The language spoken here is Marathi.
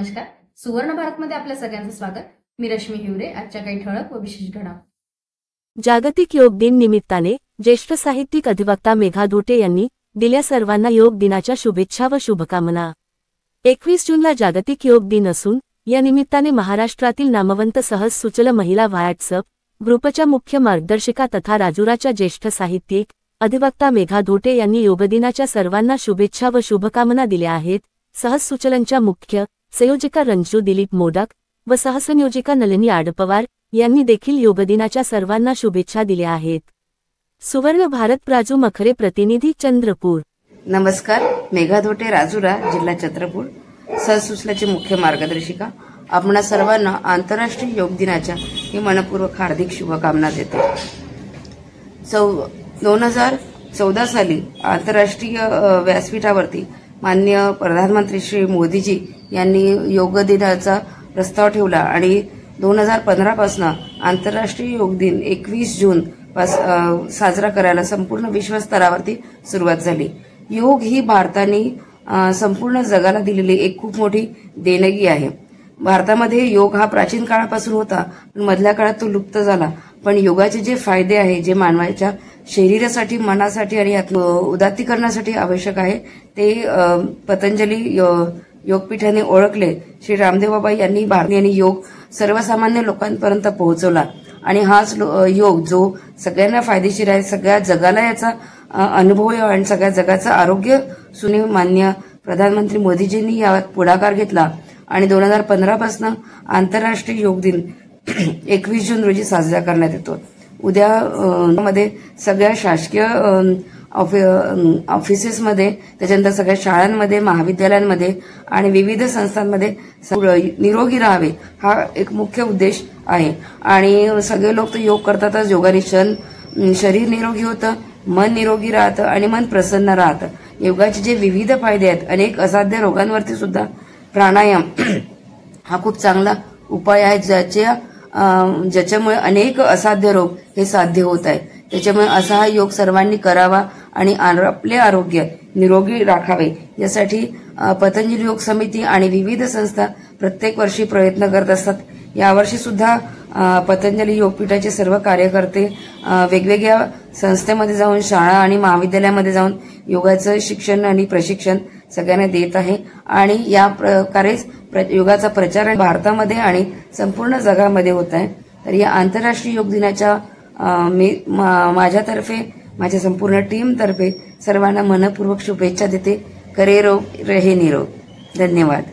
नमस्कार. सुवर्ण भारतमध्ये आपल्या सगळ्यांचं स्वागत. मी रश्मी हिवरे. आजच्या काही ठळक व विशेष घडामोडी. जागतिक योग दिन निमित्ताने ज्येष्ठ साहित्यिक अधिवक्ता मेघा धोटे यांनी दिल्या सर्वांना योग दिनाच्या शुभेच्छा व शुभकामना. 21 जूनला जागतिक योग दिन असून या निमित्ताने महाराष्ट्रातील नामवंत सहज सुचल महिला व्हॉट्सअप ग्रुपच्या मुख्य मार्गदर्शिका तथा राजुराच्या ज्येष्ठ साहित्यिक अधिवक्ता मेघा धोटे यांनी योगदिनाच्या सर्वांना शुभेच्छा व शुभकामना दिल्या आहेत. सहज सुचलनच्या मुख्य संयोजिका रंजू दिलीप मोडक व सहसंयोजिका नलिनी आडपवार यांनी देखील योगदिनाच्या सर्वांना शुभेच्छा दिल्या आहेत. सुवर्ण भारत प्राजू मखरे, प्रतिनिधी चंद्रपूर. नमस्कार. मेघा धोटे, राजुरा, जिल्हा चंद्रपूर, सहज सुचल्याचे मुख्य मार्गदर्शिका. आपणा सर्वांना आंतरराष्ट्रीय योग दिनाच्या मी मनपूर्वक हार्दिक शुभकामना देते. 2014 साली आंतरराष्ट्रीय व्यासपीठावरती माननीय प्रधानमंत्री श्री मोदीजी यांनी योग दिनाचा प्रस्ताव ठेवला आणि 2015 पासून आंतरराष्ट्रीय योग दिन 21 जून साजरा करायला संपूर्ण विश्वस्तरावरती सुरुवात झाली. योग ही भारताने संपूर्ण जगाला दिलेली एक खूप मोठी देणगी आहे. भारतामध्ये योग हा प्राचीन काळापासून होता, पण मधल्या काळात तो लुप्त झाला. पण योगाचे जे फायदे आहे, जे मानवाच्या शरीरासाठी, मनासाठी आणि उदात्तीकरणासाठी आवश्यक आहे, ते पतंजली योगपीठाने ओळखले. श्री रामदेव बाबा यांनी भारतीय योग सर्वसामान्य लोकांपर्यंत पोहोचवला आणि हाच योग जो सगळ्यांना फायदेशीर आहे, सगळ्या जगाला याचा अनुभव आहे आणि सगळ्या जगाचं आरोग्य सुने माननीय प्रधानमंत्री मोदीजींनी यात पुढाकार घेतला आणि 2015 पासून आंतरराष्ट्रीय योग दिन 21 जून रोजी साजरा करण्यात येतो. उद्या मध्ये सगळ्या शासकीय ऑफिसेसमध्ये, त्याच्यानंतर सगळ्या शाळांमध्ये, महाविद्यालयांमध्ये आणि विविध संस्थांमध्ये निरोगी राहावे हा एक मुख्य उद्देश आहे. आणि सगळे लोक तर योग करतातच. योगाने शरीर निरोगी होतं, मन निरोगी राहतं आणि मन प्रसन्न राहतं. योगाचे जे विविध फायदे आहेत, अनेक असाध्य रोगांवरती सुद्धा प्राणायाम हा खूप चांगला उपाय आहे, ज्याच्यामुळे अनेक असाध्य रोग हे साध्य होत आहे. त्याच्यामुळे असा हा योग सर्वांनी करावा आणि आपले आरोग्य निरोगी राखावे यासाठी पतंजली योग समिती आणि विविध संस्था प्रत्येक वर्षी प्रयत्न करत असतात. यावर्षी सुद्धा पतंजली योगपीठाचे सर्व कार्यकर्ते वेगवेगळ्या संस्थेमध्ये जाऊन, शाळा आणि महाविद्यालयामध्ये जाऊन योगाचं शिक्षण आणि प्रशिक्षण सगळ्यांना देत आहे आणि या प्रकारेच योगाचा प्रचार भारतामध्ये आणि संपूर्ण जगामध्ये होत आहे. तर या आंतरराष्ट्रीय योग दिनाच्या माझ्यातर्फे, माझ्या संपूर्ण टीमतर्फे सर्वांना मनपूर्वक शुभेच्छा देते. करे रोग रहे निरोग. धन्यवाद.